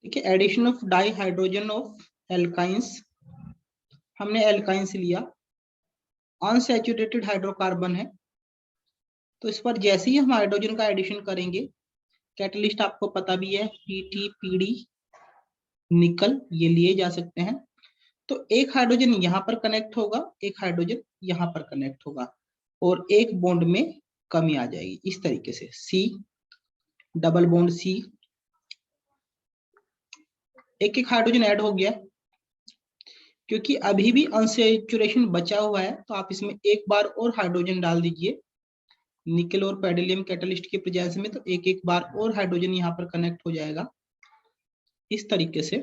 देखिए addition of dihydrogen of alkynes, हमने alkynes लिया, अनसैचुरेटेड हाइड्रोकार्बन है, तो इस पर जैसे ही हम हाइड्रोजन का एडिशन करेंगे, कैटलिस्ट आपको पता भी है पीटी पीडी निकल ये लिए जा सकते हैं, तो एक हाइड्रोजन यहाँ पर कनेक्ट होगा, एक हाइड्रोजन यहाँ पर कनेक्ट होगा और एक बॉन्ड में कमी आ जाएगी इस तरीके से, सी डबल बॉन्ड सी, एक एक हाइड्रोजन ऐड हो गया। क्योंकि अभी भी अनसैचुरेशन बचा हुआ है तो आप इसमें एक बार और हाइड्रोजन डाल दीजिए निकेल और पेडिलियम कैटलिस्ट के प्रेजेंस में, तो एक एक बार और हाइड्रोजन यहाँ पर कनेक्ट हो जाएगा इस तरीके से।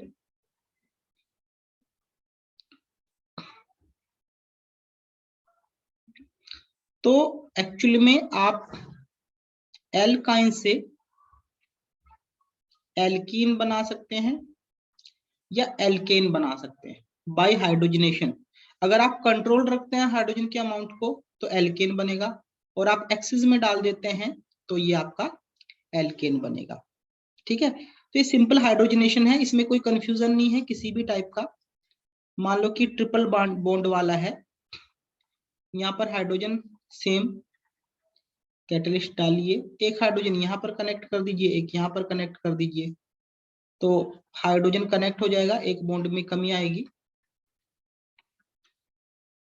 तो एक्चुअली में आप एल्काइन से एल्कीन बना सकते हैं या एल्केन बना सकते हैं बाय हाइड्रोजनेशन। अगर आप कंट्रोल रखते हैं हाइड्रोजन के अमाउंट को तो एल्केन बनेगा, और आप एक्सेस में डाल देते हैं तो ये आपका एल्केन बनेगा। ठीक है, तो ये सिंपल हाइड्रोजनेशन है, इसमें कोई कंफ्यूजन नहीं है किसी भी टाइप का। मान लो कि ट्रिपल बॉन्ड वाला है, यहाँ पर हाइड्रोजन सेम कैटलिस्ट डालिए, एक हाइड्रोजन यहाँ पर कनेक्ट कर दीजिए, एक यहाँ पर कनेक्ट कर दीजिए, तो हाइड्रोजन कनेक्ट हो जाएगा, एक बॉन्ड में कमी आएगी।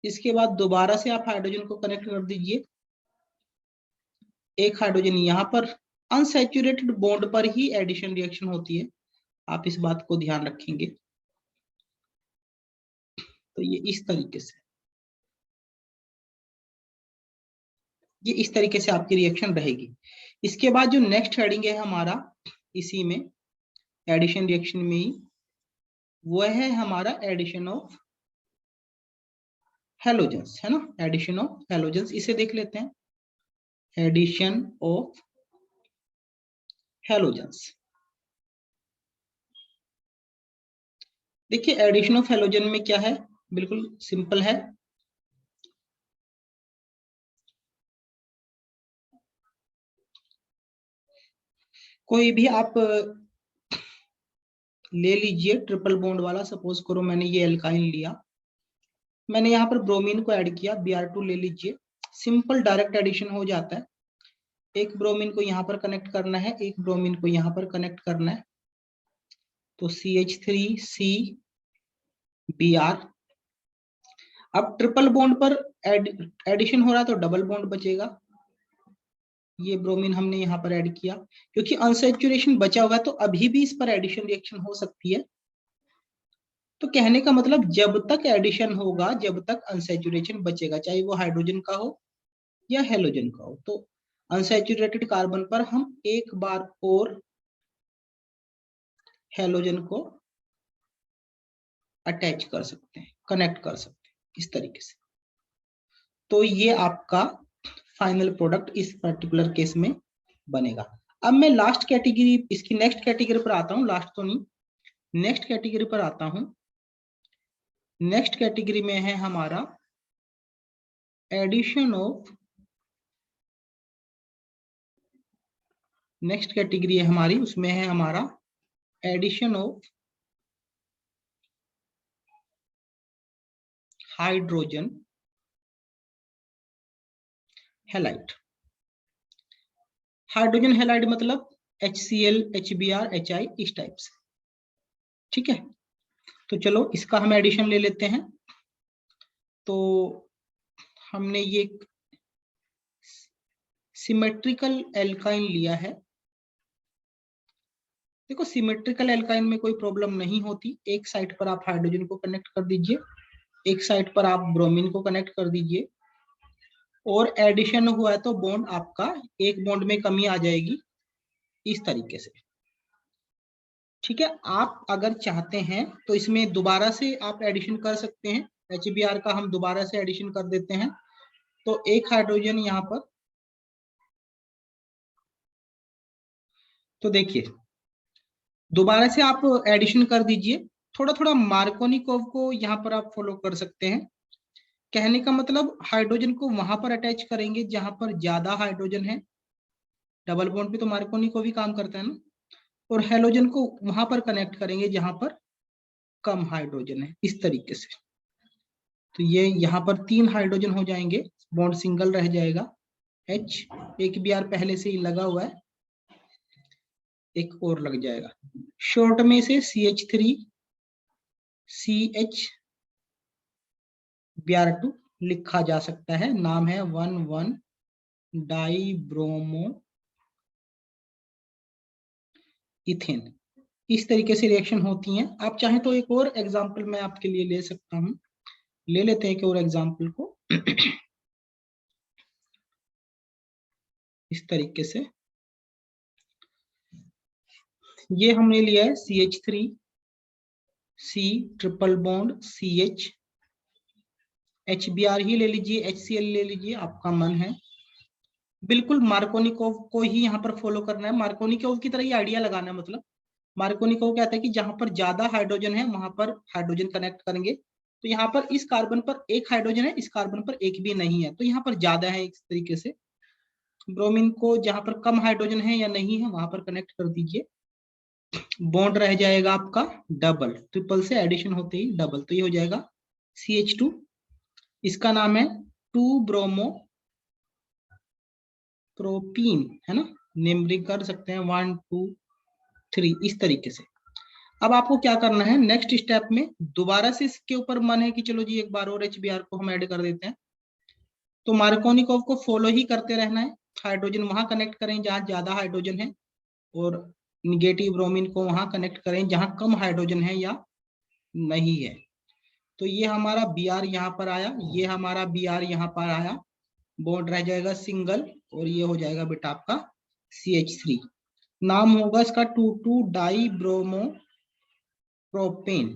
इसके बाद दोबारा से आप हाइड्रोजन को कनेक्ट कर दीजिए, एक हाइड्रोजन यहाँ पर, अनसैचुरेटेड बॉन्ड पर ही एडिशन रिएक्शन होती है, आप इस बात को ध्यान रखेंगे। तो ये इस तरीके से, ये इस तरीके से आपकी रिएक्शन रहेगी। इसके बाद जो नेक्स्ट हेडिंग है हमारा इसी में एडिशन रिएक्शन में ही, वो है हमारा एडिशन ऑफ हैलोजेंस, है ना, एडिशन ऑफ हैलोजेंस, इसे देख लेते हैं। एडिशन ऑफ हैलोजेंस, देखिए एडिशन ऑफ हैलोजन में क्या है, बिल्कुल सिंपल है। कोई भी आप ले लीजिए ट्रिपल बॉन्ड वाला, सपोज करो मैंने ये एल्काइन लिया, मैंने यहाँ पर ब्रोमीन को ऐड किया, Br2 ले लीजिए, सिंपल डायरेक्ट एडिशन हो जाता है। एक ब्रोमीन को यहाँ पर कनेक्ट करना है, एक ब्रोमीन को यहाँ पर कनेक्ट करना है, तो CH3CBr। अब ट्रिपल बॉन्ड पर एडिशन हो रहा है तो डबल बॉन्ड बचेगा, ये ब्रोमीन हमने यहाँ पर ऐड किया, क्योंकि अनसैचुरेशन बचा हुआ है तो अभी भी इस पर एडिशन रिएक्शन हो सकती है। तो कहने का मतलब जब तक एडिशन होगा, जब तक अनसैचुरेशन बचेगा, चाहे वो हाइड्रोजन का हो या हेलोजन का हो, तो अनसैचुरेटेड कार्बन पर हम एक बार और हेलोजन को अटैच कर सकते हैं, कनेक्ट कर सकते हैं इस तरीके से। तो ये आपका फाइनल प्रोडक्ट इस पर्टिकुलर केस में बनेगा। अब मैं लास्ट कैटेगरी, इसकी नेक्स्ट कैटेगरी पर आता हूँ, लास्ट तो नहीं, नेक्स्ट कैटेगरी पर आता हूँ। नेक्स्ट कैटेगरी में है हमारा एडिशन ऑफ, नेक्स्ट कैटेगरी है हमारी, उसमें है हमारा addition of hydrogen halide. Hydrogen halide मतलब HCl, HBr, HI इस टाइप से। ठीक है, तो चलो इसका हम एडिशन ले लेते हैं। तो हमने ये सिमेट्रिकल एल्काइन लिया है। देखो सिमेट्रिकल एल्काइन में कोई प्रॉब्लम नहीं होती, एक साइड पर आप हाइड्रोजन को कनेक्ट कर दीजिए, एक साइड पर आप ब्रोमीन को कनेक्ट कर दीजिए, और एडिशन हुआ है तो बॉन्ड आपका एक बॉन्ड में कमी आ जाएगी इस तरीके से। ठीक है, आप अगर चाहते हैं तो इसमें दोबारा से आप एडिशन कर सकते हैं, HBr का हम दोबारा से एडिशन कर देते हैं, तो एक हाइड्रोजन यहाँ पर, तो देखिए दोबारा से आप एडिशन कर दीजिए, थोड़ा थोड़ा मार्कोनिकोव को यहाँ पर आप फॉलो कर सकते हैं। कहने का मतलब हाइड्रोजन को वहां पर अटैच करेंगे जहां पर ज्यादा हाइड्रोजन है, डबल बॉन्ड पे तो मार्कोनिकोव भी काम करता है ना, और हेलोजन को वहां पर कनेक्ट करेंगे जहां पर कम हाइड्रोजन है, इस तरीके से। तो ये यहाँ पर 3 हाइड्रोजन हो जाएंगे, बॉन्ड सिंगल रह जाएगा। H, एक Br पहले से ही लगा हुआ है, एक और लग जाएगा। शॉर्ट में से CH3 CH Br2 लिखा जा सकता है। नाम है 1,1 डाइब्रोमो इथेन। इस तरीके से रिएक्शन होती हैं। आप चाहें तो एक और एग्जांपल मैं आपके लिए ले सकता हूं, ले लेते हैं एक और एग्जांपल को। इस तरीके से ये हमने लिया है CH3 C triple bond CH, HBr ही ले लीजिए, HCl ले लीजिए, आपका मन है। बिल्कुल मार्कोनिकोव को ही यहाँ पर फॉलो करना है, मार्कोनिकोव की तरह ही आइडिया लगाना है। मतलब मार्कोनिकोव कहता है कि जहां पर ज्यादा हाइड्रोजन है वहां पर हाइड्रोजन कनेक्ट करेंगे। तो यहाँ पर इस कार्बन पर एक हाइड्रोजन है, इस कार्बन पर एक भी नहीं है, तो यहाँ पर ज्यादा है। इस तरीके से ब्रोमीन को जहां पर कम हाइड्रोजन है या नहीं है वहां पर कनेक्ट कर दीजिए। बॉन्ड रह जाएगा आपका डबल, ट्रिपल से एडिशन होते ही डबल, तो ये हो जाएगा CH2। इसका नाम है 2 ब्रोमो प्रोपीन, है ना, नेमरिंग कर सकते हैं 1 2 3 इस तरीके से। अब आपको क्या करना है नेक्स्ट स्टेप में, दोबारा से इसके ऊपर मन है कि चलो जी एक बार और HBr को हम ऐड कर देते हैं। तो मार्कोनिकोव को फॉलो ही करते रहना है। हाइड्रोजन वहां कनेक्ट करें जहां ज्यादा हाइड्रोजन है, और निगेटिव ब्रोमीन को वहां कनेक्ट करें जहां कम हाइड्रोजन है या नहीं है। तो ये हमारा Br यहाँ पर आया, ये हमारा Br यहाँ पर आया, बॉन्ड रह जाएगा सिंगल, और ये हो जाएगा बेटा आपका CH3। नाम होगा इसका 2,2 डाइब्रोमो प्रोपेन,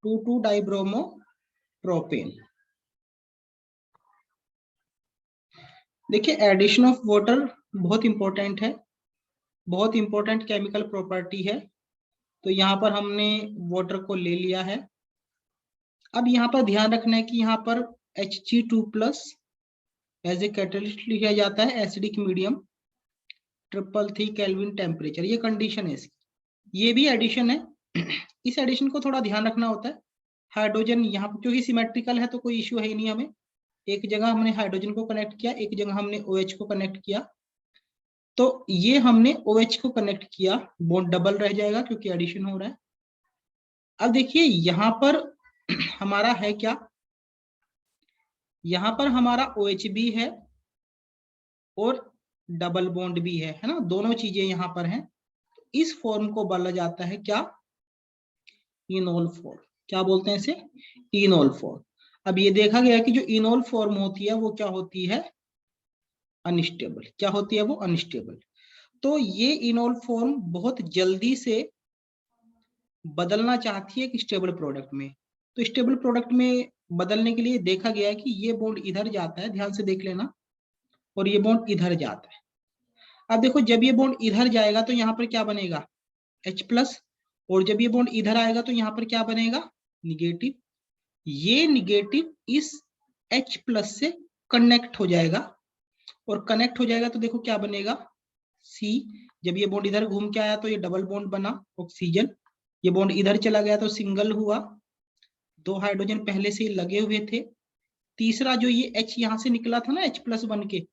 2,2 डाइब्रोमो प्रोपेन। देखिए एडिशन ऑफ वाटर बहुत इंपॉर्टेंट है, बहुत इंपॉर्टेंट केमिकल प्रॉपर्टी है। तो यहाँ पर हमने वाटर को ले लिया है। अब यहाँ पर ध्यान रखना है कि यहाँ पर Hg2+ एज ए कैटलिस्ट लिखा जाता है, एसिडिक मीडियम 333 केल्विन टेम्परेचर, ये कंडीशन है इसकी। ये भी एडिशन है। इस एडिशन को थोड़ा ध्यान रखना होता है। हाइड्रोजन यहाँ पर क्योंकि सिमेट्रिकल है तो कोई इश्यू है ही नहीं, हमें एक जगह हमने हाइड्रोजन को कनेक्ट किया, एक जगह हमने OH को कनेक्ट किया। तो ये हमने OH को कनेक्ट किया, बॉन्ड डबल रह जाएगा क्योंकि एडिशन हो रहा है। अब देखिए यहाँ पर हमारा है क्या, यहाँ पर हमारा OH भी है और डबल बॉन्ड भी है ना, दोनों चीजें यहाँ पर हैं। इस फॉर्म को बोला जाता है क्या, इनोल फॉर्म। क्या बोलते हैं इसे, इनोल फॉर्म। अब ये देखा गया कि जो इनोल फॉर्म होती है वो क्या होती है, अनस्टेबल। क्या होती है वो, अनस्टेबल। तो ये इनोल फॉर्म बहुत जल्दी से बदलना चाहती है एक स्टेबल प्रोडक्ट में। तो स्टेबल प्रोडक्ट में बदलने के लिए देखा गया है कि ये बॉन्ड इधर जाता है, ध्यान से देख लेना, और ये बॉन्ड इधर जाता है। अब देखो जब ये बॉन्ड इधर जाएगा तो यहाँ पर क्या बनेगा, H+, और जब ये बॉन्ड इधर आएगा तो यहाँ पर क्या बनेगा, निगेटिव। ये निगेटिव इस H+ से कनेक्ट हो जाएगा, और कनेक्ट हो जाएगा तो देखो क्या बनेगा, C। जब ये बॉन्ड इधर घूम के आया तो ये डबल बॉन्ड बना ऑक्सीजन, ये बॉन्ड इधर चला गया तो सिंगल हुआ, 2 हाइड्रोजन पहले से लगे हुए थे। तीसरा जो ये H यहाँ से निकला था ना H+ बन के,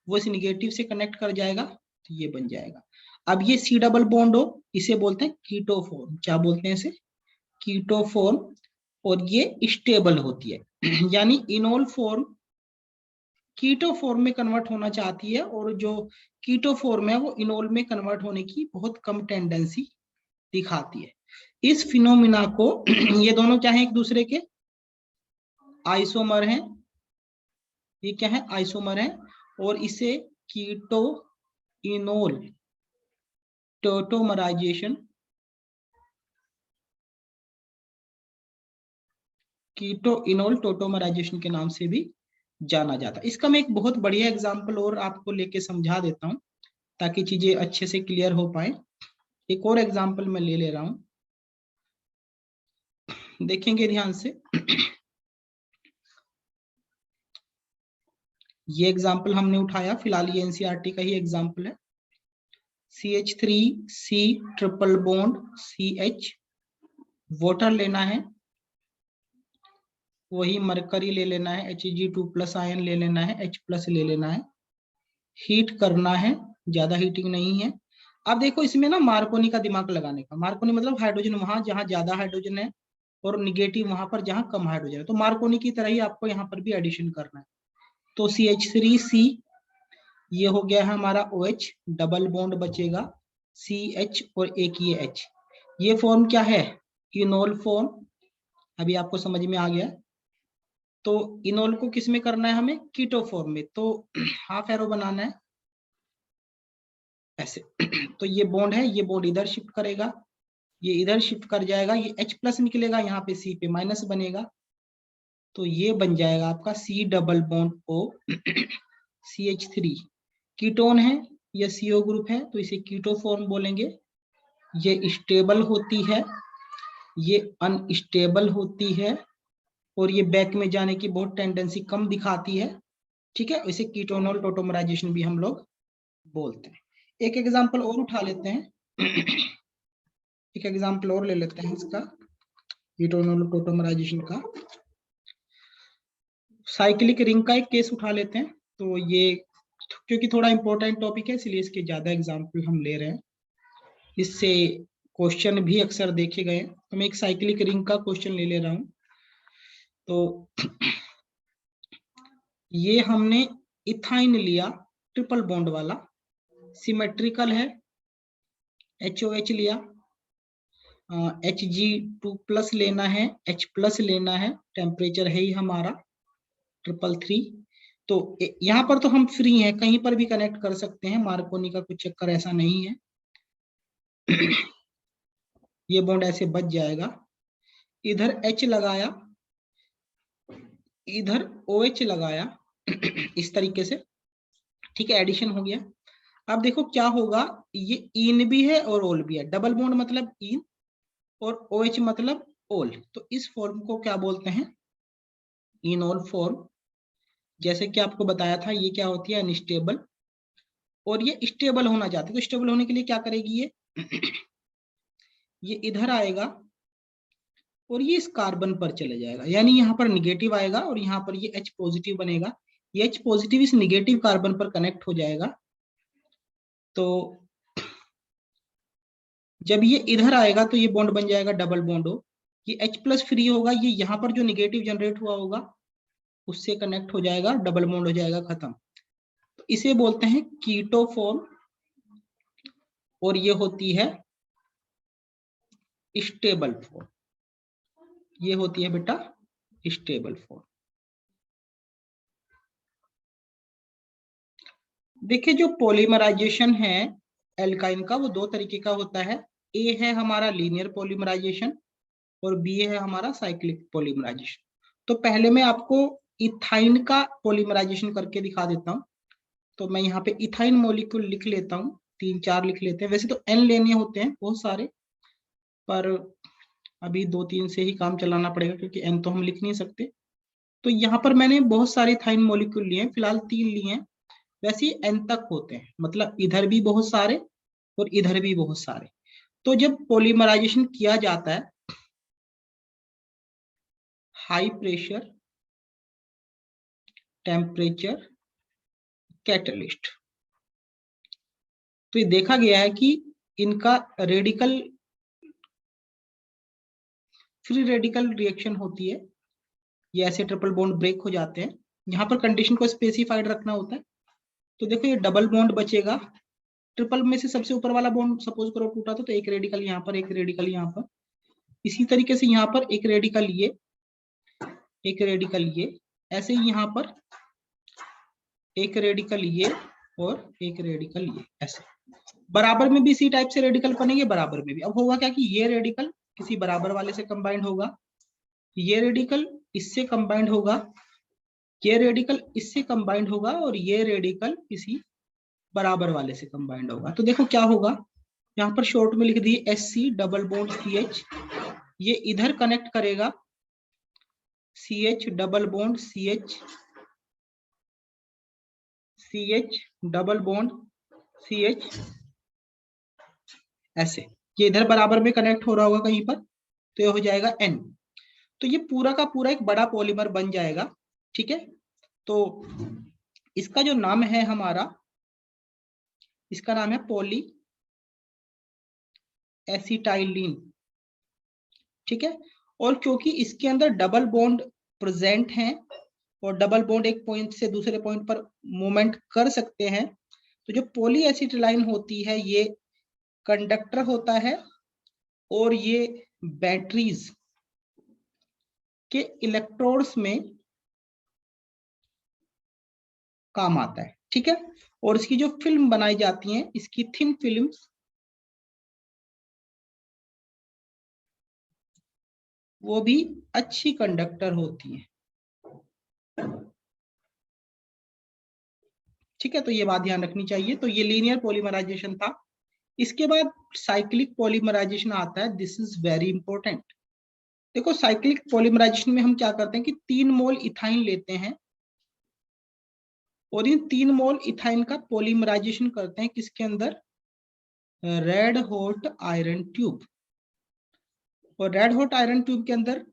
वो इस निगेटिव से कनेक्ट कर जाएगा तो ये बन जाएगा। अब ये C डबल बॉन्ड हो, इसे बोलते हैं कीटोफॉर्म। क्या बोलते हैं इसे, कीटोफॉर्म, और ये स्टेबल होती है। यानी इनोल फॉर्म कीटो फॉर्म में कन्वर्ट होना चाहती है, और जो कीटो फॉर्म है वो इनोल में कन्वर्ट होने की बहुत कम टेंडेंसी दिखाती है। इस फिनोमिना को ये दोनों क्या है, एक दूसरे के आइसोमर हैं, ये क्या है, आइसोमर है, और इसे keto enol tautomerization, keto enol tautomerization के नाम से भी जाना जाता है। इसका मैं एक बहुत बढ़िया एग्जांपल और आपको लेके समझा देता हूं ताकि चीजें अच्छे से क्लियर हो पाए। एक और एग्जांपल मैं ले रहा हूं, देखेंगे ध्यान से। ये एग्जांपल हमने उठाया, फिलहाल ये एनसीईआरटी का ही एग्जांपल है। CH3C triple bond CH, water लेना है, वही मरकरी ले लेना है, Hg2+ आयन ले लेना है, H+ ले लेना है, हीट करना है, ज्यादा हीटिंग नहीं है। अब देखो इसमें ना मार्कोनी का दिमाग लगाने का, मार्कोनी मतलब हाइड्रोजन वहां जहां ज्यादा हाइड्रोजन है और निगेटिव वहां पर जहां कम हाइड्रोजन है, तो मार्कोनी की तरह ही आपको यहाँ पर भी एडिशन करना है। तो CH3C, ये हो गया है हमारा OH, डबल बॉन्ड बचेगा CH और एक ये H। ये फॉर्म क्या है? Enol form. अभी आपको समझ में आ गया। तो इनोल को किस में करना है हमें? कीटो फॉर्म में। तो हाफ एरो बनाना है ऐसे। तो ये बॉन्ड है, ये बॉन्ड इधर शिफ्ट करेगा, ये इधर शिफ्ट कर जाएगा, ये H+ निकलेगा, यहाँ पे C पे माइनस बनेगा, तो ये बन जाएगा आपका C double bond O CH3। Ketone है, ये CO ग्रुप है, तो इसे कीटो फॉर्म बोलेंगे। ये स्टेबल होती है, ये अनस्टेबल होती है, और ये बैक में जाने की बहुत टेंडेंसी कम दिखाती है। ठीक है, इसे कीटोनॉल टोटोमराइजेशन भी हम लोग बोलते हैं। एक एग्जांपल और उठा लेते हैं। एक एग्जांपल और ले लेते हैं इसका, कीटोनॉल टोटोमराइजेशन का। साइक्लिक रिंग का एक केस उठा लेते हैं। तो ये क्योंकि थोड़ा इंपॉर्टेंट टॉपिक है, इसलिए इसके ज्यादा एग्जांपल हम ले रहे हैं, इससे क्वेश्चन भी अक्सर देखे गए। तो मैं एक साइक्लिक रिंग का क्वेश्चन ले ले रहा हूं। तो ये हमने इथाइन लिया, ट्रिपल बॉन्ड वाला, सिमेट्रिकल है, HOH लिया, Hg2+ लेना है, H+ लेना है, टेम्परेचर है ही हमारा 333। तो यहाँ पर तो हम फ्री हैं, कहीं पर भी कनेक्ट कर सकते हैं, मार्कोनी का कुछ चक्कर ऐसा नहीं है। ये बॉन्ड ऐसे बच जाएगा, इधर H लगाया, इधर OH लगाया, इस तरीके से। ठीक है, एडिशन हो गया। अब देखो क्या होगा, ये इन भी है और ओल भी है, डबल बॉन्ड मतलब इन और OH मतलब ओल, तो इस फॉर्म को क्या बोलते हैं? Enol form. जैसे कि आपको बताया था, ये क्या होती है? अनस्टेबल, और ये स्टेबल होना चाहती है, तो स्टेबल होने के लिए क्या करेगी ये? ये इधर आएगा और ये इस कार्बन पर चले जाएगा, यानी यहाँ पर निगेटिव आएगा और यहाँ पर ये H+ बनेगा, ये H+ इस निगेटिव कार्बन पर कनेक्ट हो जाएगा। तो जब ये इधर आएगा तो ये बॉन्ड बन जाएगा डबल बॉन्ड हो, ये H+ फ्री होगा, ये यहाँ पर जो निगेटिव जनरेट हुआ होगा उससे कनेक्ट हो जाएगा, डबल बॉन्ड हो जाएगा, खत्म। तो इसे बोलते हैं कीटो फॉर्म, और ये होती है स्टेबल फॉर्म। ये होती है बेटा स्टेबल फॉर्म। देखिए जो पॉलीमराइजेशन है एल्काइन का, वो दो तरीके का होता है। ए है हमारा लीनियर पॉलीमराइजेशन और बी है हमारा साइक्लिक पॉलीमराइजेशन। तो पहले मैं आपको इथाइन का पॉलीमराइजेशन करके दिखा देता हूँ। तो मैं यहाँ पे इथाइन मॉलिक्यूल लिख लेता हूँ, 3-4 लिख लेते हैं। वैसे तो N लेने होते हैं बहुत सारे, पर अभी 2-3 से ही काम चलाना पड़ेगा क्योंकि N तो हम लिख नहीं सकते। तो यहाँ पर मैंने बहुत सारे इथाइन मॉलिक्यूल लिए हैं, फिलहाल 3 लिए हैं। वैसे N तक होते हैं, मतलब इधर भी बहुत सारे और इधर भी बहुत सारे। तो जब पॉलीमराइजेशन किया जाता है हाई प्रेशर टेम्परेचर कैटलिस्ट, तो ये देखा गया है कि इनका रेडिकल, फ्री रेडिकल रिएक्शन होती है, ये ऐसे ट्रिपल बॉन्ड ब्रेक हो जाते हैं। यहाँ पर कंडीशन को स्पेसिफाइड रखना होता है। तो देखो ये डबल बॉन्ड बचेगा, ट्रिपल में से सबसे ऊपर वाला बॉन्ड सपोज करो टूटा तो एक रेडिकल यहाँ पर, एक रेडिकल यहाँ पर, इसी तरीके से यहाँ पर एक रेडिकल ये, एक रेडिकल ये, ऐसे ही यहाँ पर एक रेडिकल ये और एक रेडिकल ये, ऐसे बराबर में भी इसी टाइप से रेडिकल बनेंगे, बराबर में भी। अब होगा क्या कि ये रेडिकल किसी बराबर वाले से कंबाइंड होगा, ये रेडिकल इससे कंबाइंड होगा, ये रेडिकल इससे कंबाइंड होगा, और ये रेडिकल किसी बराबर वाले से कंबाइंड होगा। तो देखो क्या होगा, यहाँ पर शॉर्ट में लिख दिए SC डबल बॉन्ड CH, ये इधर कनेक्ट करेगा CH double bond CH, CH double bond CH, ऐसे, ये इधर बराबर में कनेक्ट हो रहा होगा कहीं पर, तो ये हो जाएगा N। तो ये पूरा का पूरा एक बड़ा पॉलीमर बन जाएगा, ठीक है। तो इसका जो नाम है हमारा, इसका नाम है पॉली एसिटाइलिन, ठीक है। और क्योंकि इसके अंदर डबल बॉन्ड प्रेजेंट हैं और डबल बॉन्ड एक पॉइंट से दूसरे पॉइंट पर मूवमेंट कर सकते हैं, तो जो पॉली एसिटाइलिन होती है ये कंडक्टर होता है और ये बैटरीज के इलेक्ट्रोड्स में काम आता है, ठीक है। और इसकी जो फिल्म बनाई जाती है, इसकी थिन फिल्म वो भी अच्छी कंडक्टर होती है, ठीक है। तो ये बात ध्यान रखनी चाहिए। तो ये लीनियर पॉलीमराइजेशन था। इसके बाद साइक्लिक पॉलीमराइजेशन आता है। This is very important. देखो साइक्लिक पॉलीमराइजेशन में हम क्या करते हैं कि 3 मोल इथाइन लेते हैं और इन 3 मोल इथाइन का पॉलीमराइजेशन करते हैं किसके अंदर, रेड हॉट आयरन ट्यूब। और रेड हॉट आयरन ट्यूब के अंदर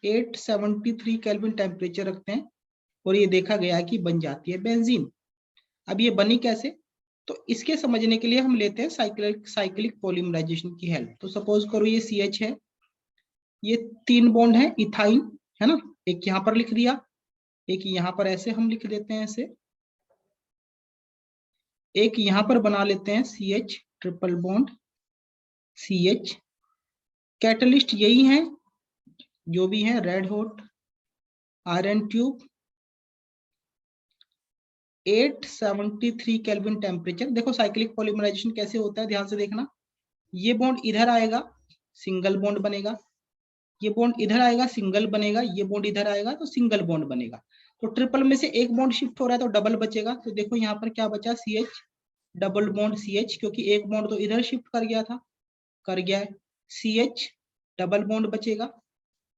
873 केल्विन टेम्परेचर रखते हैं और ये देखा गया कि बन जाती है बेंजीन। अब ये बनी कैसे, तो इसके समझने के लिए हम लेते हैं साइक्लिक पॉलीमराइजेशन की हेल्प। तो सपोज करो ये CH है, ये 3 बॉन्ड है इथाइन, है ना, एक यहाँ पर लिख दिया, एक यहाँ पर ऐसे हम लिख देते हैं ऐसे, एक यहाँ पर बना लेते हैं CH triple bond CH। Catalyst यही है जो भी है, red hot iron tube, 873 kelvin temperature. देखो साइक्लिक पॉलीमराइजेशन कैसे होता है, ध्यान से देखना। ये बॉन्ड इधर आएगा, सिंगल बॉन्ड बनेगा, ये बॉन्ड इधर आएगा, सिंगल बनेगा, ये बॉन्ड इधर आएगा तो सिंगल बॉन्ड बनेगा। तो ट्रिपल में से एक बॉन्ड शिफ्ट हो रहा है तो डबल बचेगा। तो देखो यहाँ पर क्या बचा, CH डबल बॉन्ड CH, क्योंकि एक बॉन्ड तो इधर शिफ्ट कर गया था, कर गया है। CH डबल बॉन्ड बचेगा,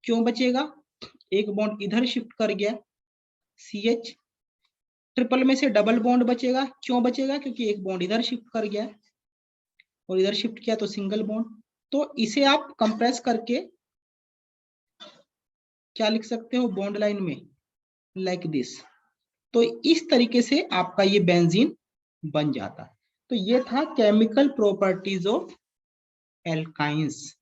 क्यों बचेगा, एक बॉन्ड इधर शिफ्ट कर गया CH। ट्रिपल में से डबल बॉन्ड बचेगा, क्यों बचेगा, क्योंकि एक बॉन्ड इधर शिफ्ट कर गया और इधर शिफ्ट किया तो सिंगल बॉन्ड। तो इसे आप कंप्रेस करके क्या लिख सकते हो बॉन्ड लाइन में, लाइक दिस। तो इस तरीके से आपका ये बेंजीन बन जाता है। तो ये था केमिकल प्रॉपर्टीज ऑफ एल्काइंस।